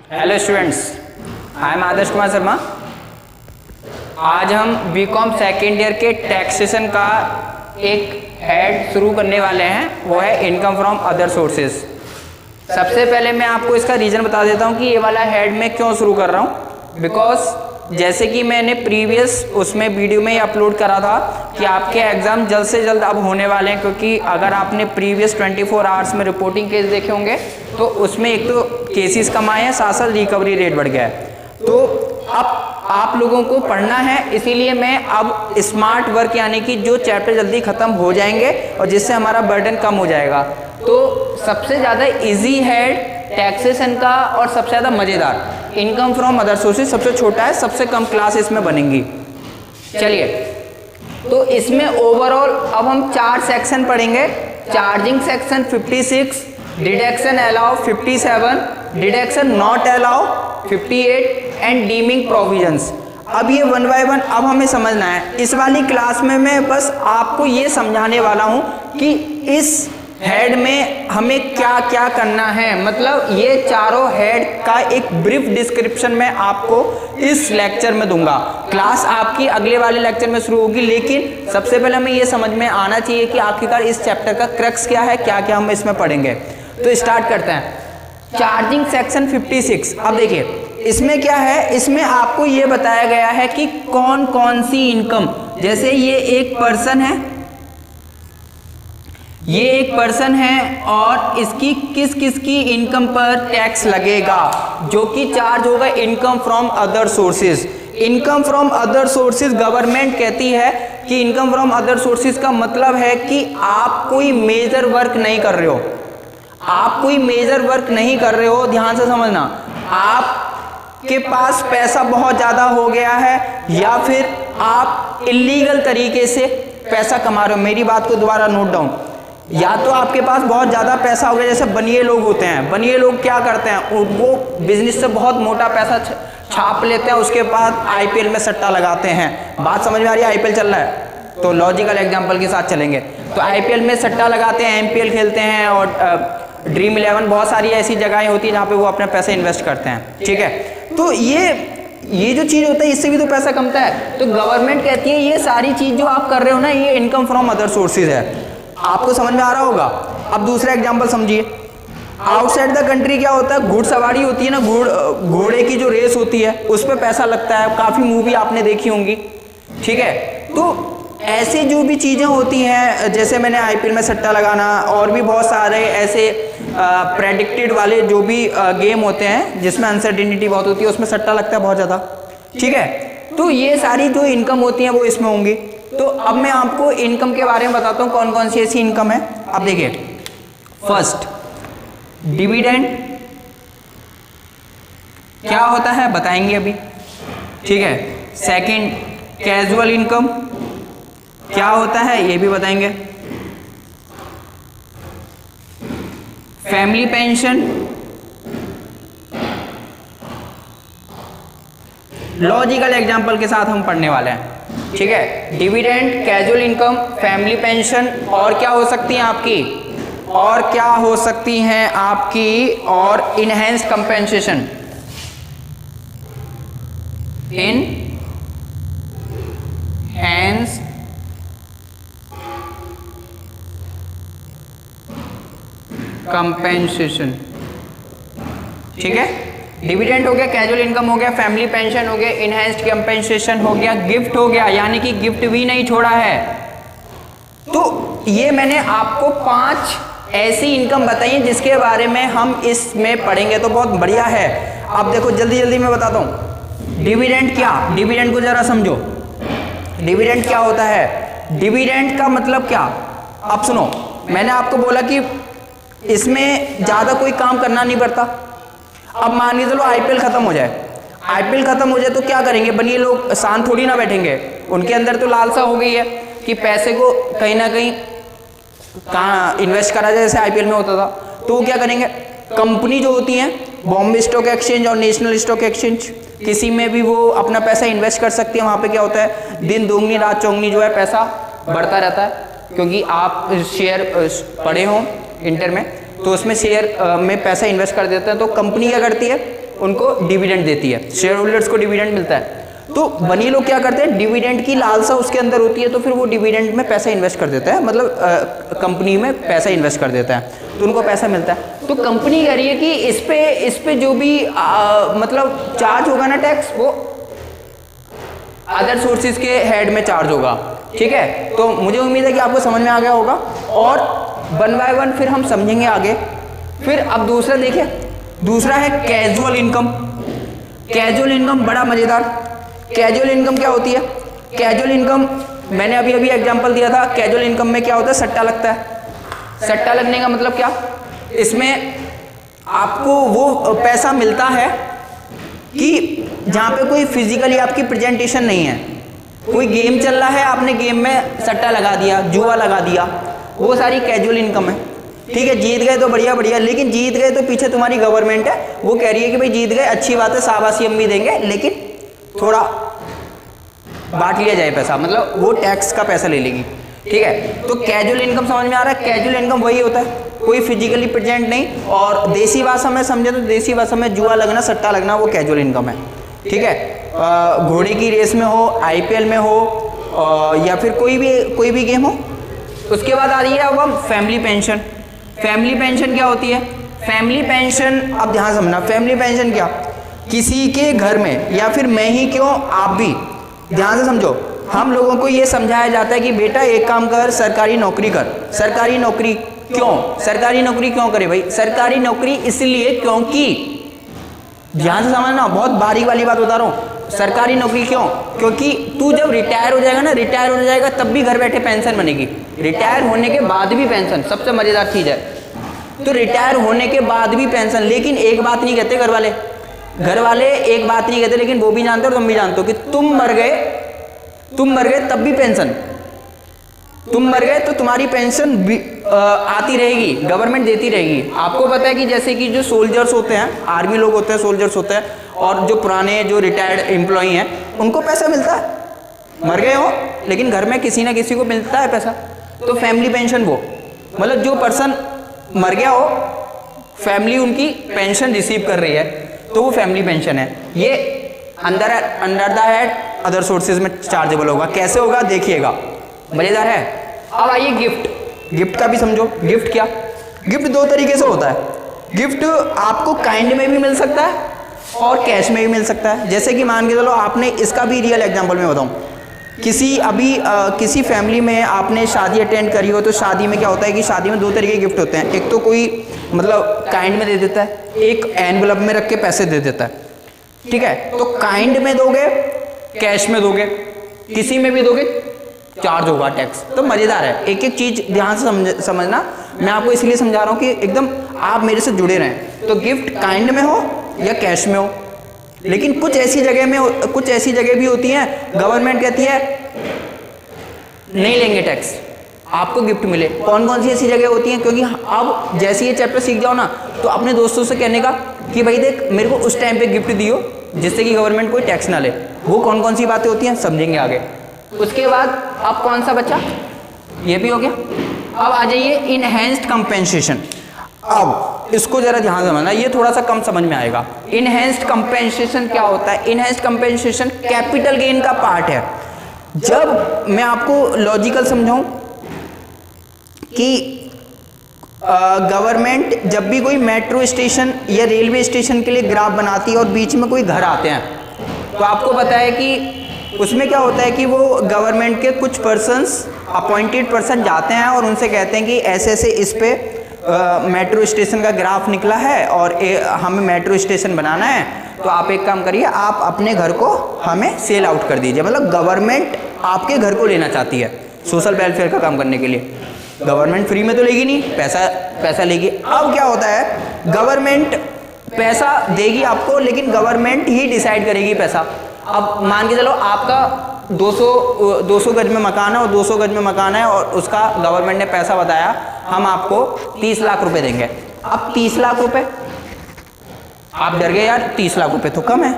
Hello students, I am Adarsh Kumar Sharma. आज हम BCom second year के टैक्सेशन का एक हेड शुरू करने वाले हैं, वो है इनकम फ्रॉम अदर सोर्सेज। सबसे पहले मैं आपको इसका रीज़न बता देता हूँ कि ये वाला हेड मैं क्यों शुरू कर रहा हूँ। बिकॉज जैसे कि मैंने प्रीवियस उसमें वीडियो में ही अपलोड करा था कि आपके एग्ज़ाम जल्द से जल्द अब होने वाले हैं, क्योंकि अगर आपने प्रीवियस 24 आवर्स में रिपोर्टिंग केस देखे होंगे तो उसमें एक तो केसेस कम आए हैं, साथ साथ रिकवरी रेट बढ़ गया है। तो अब आप लोगों को पढ़ना है, इसीलिए मैं अब स्मार्ट वर्क यानी कि जो चैप्टर जल्दी ख़त्म हो जाएंगे और जिससे हमारा बर्डन कम हो जाएगा। तो सबसे ज़्यादा इजी हेड टैक्सेशन का और सबसे ज़्यादा मज़ेदार इनकम फ्रॉम अदर सोर्सेज सबसे छोटा है, सबसे कम क्लास इसमें बनेंगी। चलिए, तो इसमें ओवरऑल अब हम 4 सेक्शन पढ़ेंगे। Charging section 56, deduction allow 57, deduction not allow 58 and dimming provisions. अब ये 1 बाय 1 अब हमें समझना है। इस वाली क्लास में मैं बस आपको ये समझाने वाला हूँ कि इस हेड में हमें क्या क्या करना है। मतलब ये चारों हेड का एक ब्रीफ डिस्क्रिप्शन मैं आपको इस लेक्चर में दूंगा। क्लास आपकी अगले वाले लेक्चर में शुरू होगी, लेकिन सबसे पहले हमें ये समझ में आना चाहिए कि आखिरकार इस चैप्टर का क्रक्स क्या है, क्या क्या हम इसमें पढ़ेंगे। तो स्टार्ट करते हैं। Charging section 56। अब देखिए इसमें क्या है, इसमें आपको ये बताया गया है कि कौन कौन सी इनकम, जैसे ये एक पर्सन है, ये एक पर्सन है और इसकी किस किस की इनकम पर टैक्स लगेगा, जो कि चार्ज होगा income from other sources. Income from other sources government कहती है कि इनकम फ्रॉम अदर सोर्सेज का मतलब है कि आप कोई मेजर वर्क नहीं कर रहे हो, आप कोई मेजर वर्क नहीं कर रहे हो, ध्यान से समझना। आपके पास पैसा बहुत ज़्यादा हो गया है या फिर आप इलीगल तरीके से पैसा कमा रहे हो। मेरी बात को दोबारा नोट डाउन। या तो आपके पास बहुत ज़्यादा पैसा हो गया, जैसे बनिए लोग होते हैं। बनिए लोग क्या करते हैं, वो बिजनेस से बहुत मोटा पैसा छाप लेते हैं, उसके बाद आईपीएल में सट्टा लगाते हैं। बात समझ में आ रही है? आईपीएल चल रहा है तो लॉजिकल एग्जांपल के साथ चलेंगे। तो आईपीएल में सट्टा लगाते हैं, एमपीएल खेलते हैं और ड्रीम 11, बहुत सारी ऐसी जगहें होती हैं जहाँ पे वो अपने पैसे इन्वेस्ट करते हैं। ठीक है, तो ये जो चीज़ होता है इससे भी तो पैसा कमता है। तो गवर्नमेंट कहती है ये सारी चीज़ जो आप कर रहे हो ना, ये इनकम फ्रॉम अदर सोर्सेज है। आपको समझ में आ रहा होगा। अब दूसरा एग्जांपल समझिए। आउटसाइड द कंट्री क्या होता है, घुड़सवारी होती है ना, घोड़े की जो रेस होती है उस पर पैसा लगता है। काफ़ी मूवी आपने देखी होंगी। ठीक है, तो ऐसे जो भी चीज़ें होती हैं, जैसे मैंने आईपीएल में सट्टा लगाना और भी बहुत सारे ऐसे प्रेडिक्टेड वाले जो भी गेम होते हैं जिसमें अनसर्टेनिटी बहुत होती है, उसमें सट्टा लगता है बहुत ज़्यादा। ठीक है, तो ये सारी जो इनकम होती हैं वो इसमें होंगी। तो अब मैं आपको इनकम के बारे में बताता हूँ कौन कौन सी ऐसी इनकम है। अब देखिए, फर्स्ट डिविडेंड क्या होता है बताएंगे अभी। ठीक है, सेकंड कैजुअल इनकम क्या होता है ये भी बताएंगे। फैमिली पेंशन, लॉजिकल एग्जांपल के साथ हम पढ़ने वाले हैं। ठीक है, dividend, casual income, family pension और क्या हो सकती हैं आपकी, और क्या हो सकती हैं आपकी, और इनहेंस कंपेंसेशन, इनहेंस कंपेंसेशन। ठीक है, डिविडेंड हो गया, कैजुअल इनकम हो गया, फैमिली पेंशन हो गया, इनहेंस्ड कंपेंसेशन हो गया, गिफ्ट हो गया, यानी कि गिफ्ट भी नहीं छोड़ा है। तो ये मैंने आपको 5 ऐसी इनकम बताई है जिसके बारे में हम इसमें पढ़ेंगे, तो बहुत बढ़िया है। अब देखो जल्दी जल्दी मैं बताता हूँ। डिविडेंड क्या, डिविडेंड को जरा समझो। डिविडेंड क्या होता है, डिविडेंड का मतलब क्या। अब सुनो, मैंने आपको बोला कि इसमें ज़्यादा कोई काम करना नहीं पड़ता। अब मान लीजिए चलो आईपीएल खत्म हो जाए, आईपीएल खत्म हो जाए तो क्या करेंगे, बनिए लोग शांत थोड़ी ना बैठेंगे। उनके अंदर तो लालसा हो गई है कि पैसे को कहीं ना कहीं कहाँ इन्वेस्ट करा जाए, जैसे आईपीएल में होता था। तो वो क्या करेंगे, कंपनी जो होती हैं, बॉम्बे स्टॉक एक्सचेंज और नेशनल स्टॉक एक्सचेंज, किसी में भी वो अपना पैसा इन्वेस्ट कर सकती है। वहाँ पे क्या होता है, दिन दोगुनी रात चौगुनी जो है पैसा बढ़ता रहता है। क्योंकि आप शेयर पढ़े हो इंटर में, तो उसमें शेयर में पैसा इन्वेस्ट कर देते हैं। तो कंपनी क्या करती है, उनको डिविडेंड देती है, शेयर होल्डर्स को डिविडेंड मिलता है। तो बनी लोग क्या करते हैं, डिविडेंड की लालसा उसके अंदर होती है, तो फिर वो डिविडेंड में पैसा इन्वेस्ट कर देता है, मतलब कंपनी में पैसा इन्वेस्ट कर देता है, तो उनको पैसा मिलता है। तो कंपनी कह रही है कि इस पे जो भी मतलब चार्ज होगा ना टैक्स, वो अदर सोर्सेज के हेड में चार्ज होगा। ठीक है, तो मुझे उम्मीद है कि आपको समझ में आ गया होगा, और वन बाय वन फिर हम समझेंगे आगे। फिर अब दूसरा देखिए, दूसरा है कैजुअल इनकम। कैजुअल इनकम बड़ा मजेदार। कैजुअल इनकम क्या होती है? कैजुअल इनकम मैंने अभी अभी एग्जांपल दिया था। कैजुअल इनकम में क्या होता है, सट्टा लगता है। सट्टा लगने का मतलब क्या, इसमें आपको वो पैसा मिलता है कि जहाँ पे कोई फिजिकली आपकी प्रेजेंटेशन नहीं है, कोई गेम चल रहा है, आपने गेम में सट्टा लगा दिया, जुआ लगा दिया, वो सारी कैजुअल इनकम है। ठीक है, जीत गए तो बढ़िया बढ़िया, लेकिन जीत गए तो पीछे तुम्हारी गवर्नमेंट है, वो कह रही है कि भाई जीत गए, अच्छी बात है, शाबाशी हम भी देंगे, लेकिन थोड़ा बांट लिया जाए पैसा, मतलब वो टैक्स का पैसा ले लेगी। ठीक है, तो कैजुअल इनकम समझ में आ रहा है? कैजुअल इनकम वही होता है, कोई फिजिकली प्रेजेंट नहीं, और देसी भाषा में समझे तो देसी भाषा में जुआ लगना, सट्टा लगना, वो कैजुअल इनकम है। ठीक है, घोड़े की रेस में हो, IPL में हो, या फिर कोई भी गेम हो। उसके बाद आ रही है अब हम फैमिली पेंशन। फैमिली पेंशन क्या होती है? फैमिली पेंशन, अब ध्यान समझना, फैमिली पेंशन क्या, किसी के घर में, या फिर मैं ही क्यों, आप भी ध्यान से समझो, हम लोगों को ये समझाया जाता है कि बेटा एक काम कर, सरकारी नौकरी कर। सरकारी नौकरी क्यों? सरकारी नौकरी क्यों करे भाई? सरकारी नौकरी इसलिए क्योंकि, ध्यान से समझना, बहुत बारीक वाली बात बता रहा हूँ, सरकारी नौकरी क्यों? क्योंकि तू जब रिटायर हो जाएगा ना, रिटायर हो जाएगा तब भी घर बैठे पेंशन बनेगी, रिटायर होने के बाद भी पेंशन, सबसे मजेदार चीज है। तो रिटायर होने के बाद भी पेंशन, लेकिन एक बात नहीं कहते घर वाले एक बात नहीं कहते, लेकिन वो भी जानते हो, तुम भी जानते हो कि तुम मर गए तब भी पेंशन, तुम मर गए तो तुम्हारी पेंशन आती रहेगी, गवर्नमेंट देती रहेगी। आपको पता है कि जैसे कि जो सोल्जर्स होते हैं, आर्मी लोग होते हैं, सोल्जर्स होते हैं, और जो पुराने जो रिटायर्ड एम्प्लॉई हैं, उनको पैसा मिलता है, मर गए हो लेकिन घर में किसी ना किसी को मिलता है पैसा। तो फैमिली पेंशन, वो मतलब जो पर्सन मर गया हो, फैमिली उनकी पेंशन रिसीव कर रही है, तो वो फैमिली पेंशन है। ये under the head other sources में चार्जेबल होगा। कैसे होगा देखिएगा, मजेदार है। अब आइए गिफ्ट का भी समझो। गिफ्ट क्या? गिफ्ट दो तरीके से होता है। गिफ्ट आपको काइंड में भी मिल सकता है और कैश में भी मिल सकता है। जैसे कि मान के चलो, आपने इसका भी रियल एग्जांपल में बताऊं, किसी फैमिली में आपने शादी अटेंड करी हो, तो शादी में क्या होता है कि शादी में दो तरीके के गिफ्ट होते हैं। एक तो कोई मतलब काइंड में दे देता है, एक एनवेलप में रख के पैसे दे देता है। ठीक है, तो काइंड में दोगे, कैश में दोगे, किसी में भी दोगे, चार्ज होगा टैक्स। तो मजेदार है, एक एक चीज ध्यान से समझना। मैं आपको इसलिए समझा रहा हूं कि एकदम आप मेरे से जुड़े रहें। तो गिफ्ट काइंड में हो या कैश में हो, लेकिन कुछ ऐसी जगह भी होती हैं, गवर्नमेंट कहती है नहीं लेंगे टैक्स, आपको गिफ्ट मिले। कौन कौन सी ऐसी जगह होती हैं? क्योंकि अब जैसे ये चैप्टर सीख जाओ ना, तो अपने दोस्तों से कहने का कि भाई देख, मेरे को उस टाइम पे गिफ्ट दियो जिससे कि गवर्नमेंट कोई टैक्स ना ले। वो कौन कौन सी बातें होती हैं समझेंगे आगे। उसके बाद अब कौन सा बच्चा, ये भी हो गया। अब आ जाइए इनहेंस्ड कंपेंसेशन। अब इसको जरा ध्यान से समझना, ये थोड़ा सा कम समझ में आएगा। इनहेंस्ड कंपेंसेशन क्या होता है? इनहेंस्ड कंपेंसेशन कैपिटल गेन का पार्ट है। जब मैं आपको लॉजिकल समझाऊं कि गवर्नमेंट जब भी कोई मेट्रो स्टेशन या रेलवे स्टेशन के लिए ग्राफ बनाती है और बीच में कोई घर आते हैं, तो आपको पता है कि उसमें क्या होता है कि वो गवर्नमेंट के कुछ पर्सन्स, अपॉइंटेड पर्सन जाते हैं और उनसे कहते हैं कि ऐसे ऐसे इस पे मेट्रो स्टेशन का ग्राफ निकला है और हमें मेट्रो स्टेशन बनाना है, तो आप एक काम करिए, आप अपने घर को हमें सेल आउट कर दीजिए। मतलब गवर्नमेंट आपके घर को लेना चाहती है सोशल वेलफेयर का काम करने के लिए। गवर्नमेंट फ्री में तो लेगी नहीं, पैसा लेगी। अब क्या होता है, गवर्नमेंट पैसा देगी आपको, लेकिन गवर्नमेंट ही डिसाइड करेगी पैसा। अब मान के चलो आपका 200 गज में मकान है और 200 गज में मकान है, और उसका गवर्नमेंट ने पैसा बताया हम आपको 30 लाख रुपए देंगे। अब 30 लाख रुपए, आप डर गए यार, 30 लाख रुपए तो कम है।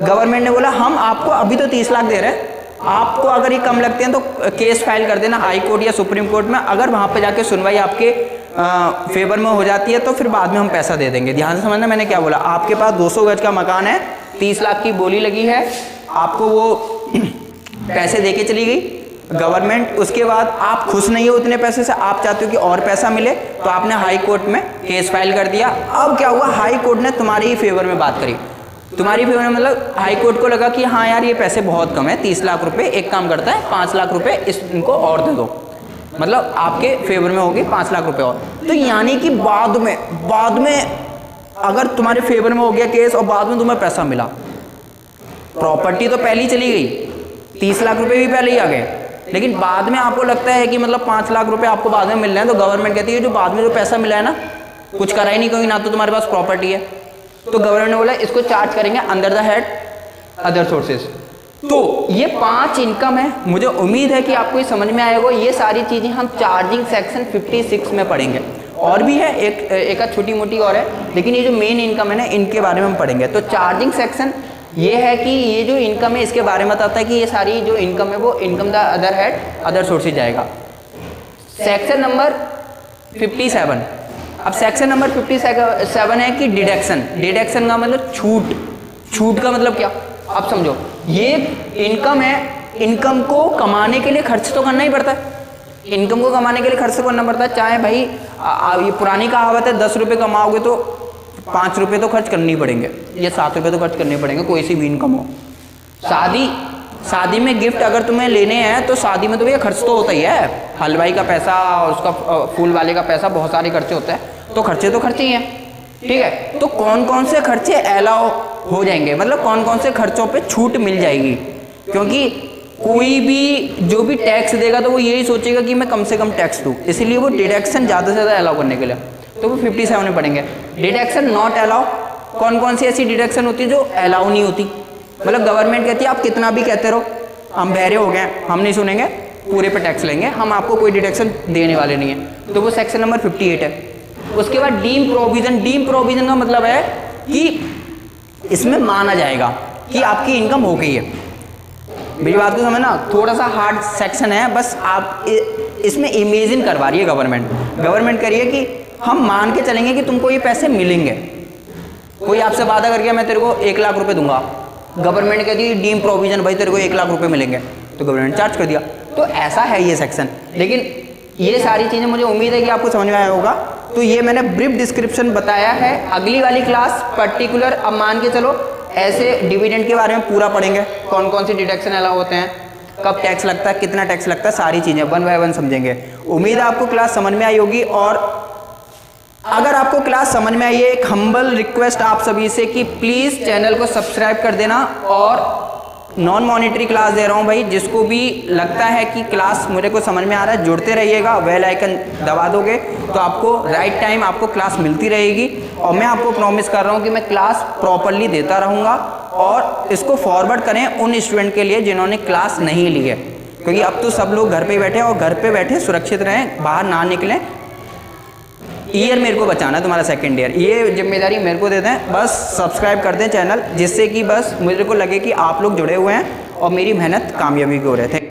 गवर्नमेंट ने बोला हम आपको अभी तो 30 लाख दे रहे हैं, आपको अगर ये कम लगते हैं तो केस फाइल कर देना हाई कोर्ट या सुप्रीम कोर्ट में। अगर वहां पे जाके सुनवाई आपके फेवर में हो जाती है तो फिर बाद में हम पैसा दे देंगे। ध्यान से समझना मैंने क्या बोला। आपके पास 200 गज का मकान है, 30 लाख की बोली लगी है, आपको वो पैसे दे के चली गई गवर्नमेंट, उसके बाद आप खुश नहीं हो उतने पैसे से, आप चाहते हो कि और पैसा मिले, तो आपने हाई कोर्ट में केस फाइल कर दिया। अब क्या हुआ, हाई कोर्ट ने तुम्हारी ही फेवर में बात करी, तुम्हारी फेवर में मतलब हाई कोर्ट को लगा कि हाँ यार ये पैसे बहुत कम है, 30 लाख रुपए, एक काम करता है 5 लाख रुपए इनको और दे दो, मतलब आपके फेवर में होगी 5 लाख रुपए और। तो यानी कि बाद में अगर तुम्हारे फेवर में हो गया केस और बाद में तुम्हें पैसा मिला, प्रॉपर्टी तो पहले ही चली गई, 30 लाख रुपए भी पहले ही आ गए, लेकिन बाद में आपको लगता है कि मतलब 5 लाख रुपए आपको बाद में मिल रहे हैं, तो गवर्नमेंट कहती है जो बाद में जो पैसा मिला है ना, कुछ करा ही नहीं, क्योंकि ना तो तुम्हारे पास प्रॉपर्टी है, तो गवर्नमेंट ने बोला इसको चार्ज करेंगे under the head other sources. तो ये 5 इनकम है, मुझे उम्मीद है कि आपको ये समझ में आएगा। ये सारी चीजें हम चार्जिंग सेक्शन 56 में पढ़ेंगे, और भी है एक छोटी मोटी और है, लेकिन ये जो मेन इनकम है ना इनके बारे में हम पढ़ेंगे। तो चार्जिंग सेक्शन ये है कि ये जो इनकम है इसके बारे में बताता है कि ये सारी जो इनकम है वो income the other head other sources जाएगा। सेक्शन नंबर 57, अब सेक्शन नंबर 57 है कि डिडक्शन का मतलब छूट का मतलब क्या, आप समझो। ये इनकम है, इनकम को कमाने के लिए खर्च तो करना ही पड़ता है, इनकम को कमाने के लिए खर्च तो करना पड़ता है, चाहे भाई ये पुरानी कहावत है 10 रुपये कमाओगे तो 5 रुपये तो खर्च करने ही पड़ेंगे, या 7 रुपये तो खर्च करने पड़ेंगे, कोई सी भी इनकम हो। शादी में गिफ्ट अगर तुम्हें लेने हैं तो शादी में तो भैया खर्च तो होता ही है, हलवाई का पैसा और उसका फूल वाले का पैसा, बहुत सारे खर्चे होते हैं, तो खर्चे ही हैं, ठीक है। तो कौन कौन से खर्चे अलाउ हो जाएंगे, मतलब कौन कौन से खर्चों पे छूट मिल जाएगी, क्योंकि कोई भी जो भी टैक्स देगा तो वो यही सोचेगा कि मैं कम से कम टैक्स दूँ, इसीलिए वो डिडक्शन ज़्यादा से ज़्यादा अलाउ करने के लिए, तो वो 57 में पढ़ेंगे। डिडक्शन नॉट अलाउ, कौन कौन सी ऐसी डिडक्शन होती है जो अलाउ नहीं होती, मतलब गवर्नमेंट कहती है आप कितना भी कहते रहो, हम बहरे हो गए, हम नहीं सुनेंगे, पूरे पे टैक्स लेंगे, हम आपको कोई डिडक्शन देने वाले नहीं है, तो वो सेक्शन नंबर 58 है। उसके बाद डीम प्रोविजन का मतलब है कि इसमें माना जाएगा कि आपकी इनकम हो गई है। मेरी बात को समझना, थोड़ा सा हार्ड सेक्शन है, बस आप इसमें इमेजिन करवा रही है गवर्नमेंट करिए कि हम मान के चलेंगे कि तुमको ये पैसे मिलेंगे। कोई आपसे वादा करके मैं तेरे को 1 लाख रुपए दूंगा, गवर्नमेंट कहती है डीम प्रोविजन भाई तेरे को 1 लाख रुपए मिलेंगे, तो गवर्नमेंट चार्ज कर दिया, तो ऐसा है ये सेक्शन। लेकिन ये सारी चीज़ें मुझे उम्मीद है कि आपको समझ में आया होगा। तो ये मैंने ब्रीफ डिस्क्रिप्शन बताया है, अगली वाली क्लास पर्टिकुलर अब मान के चलो ऐसे डिविडेंड के बारे में पूरा पढ़ेंगे, कौन कौन से डिडक्शन अलाउ होते हैं, कब टैक्स लगता है, कितना टैक्स लगता है, सारी चीज़ें 1 बाय 1 समझेंगे। उम्मीद है आपको क्लास समझ में आई होगी, और अगर आपको क्लास समझ में आई है, एक हम्बल रिक्वेस्ट आप सभी से कि प्लीज़ चैनल को सब्सक्राइब कर देना, और नॉन मॉनिटरी क्लास दे रहा हूँ भाई, जिसको भी लगता है कि क्लास मुझे को समझ में आ रहा है जुड़ते रहिएगा, बेल आइकन दबा दोगे तो आपको राइट टाइम आपको क्लास मिलती रहेगी, और मैं आपको प्रॉमिस कर रहा हूँ कि मैं क्लास प्रॉपरली देता रहूँगा। और इसको फॉरवर्ड करें उन स्टूडेंट के लिए जिन्होंने क्लास नहीं ली है, क्योंकि अब तो सब लोग घर पे बैठे हैं, और घर पे बैठे सुरक्षित रहें, बाहर ना निकलें। ईयर मेरे को बचाना है तुम्हारा सेकंड ईयर, ये जिम्मेदारी मेरे को दे दें, बस सब्सक्राइब कर दें चैनल, जिससे कि बस मुझे को लगे कि आप लोग जुड़े हुए हैं और मेरी मेहनत कामयाबी की ओर है।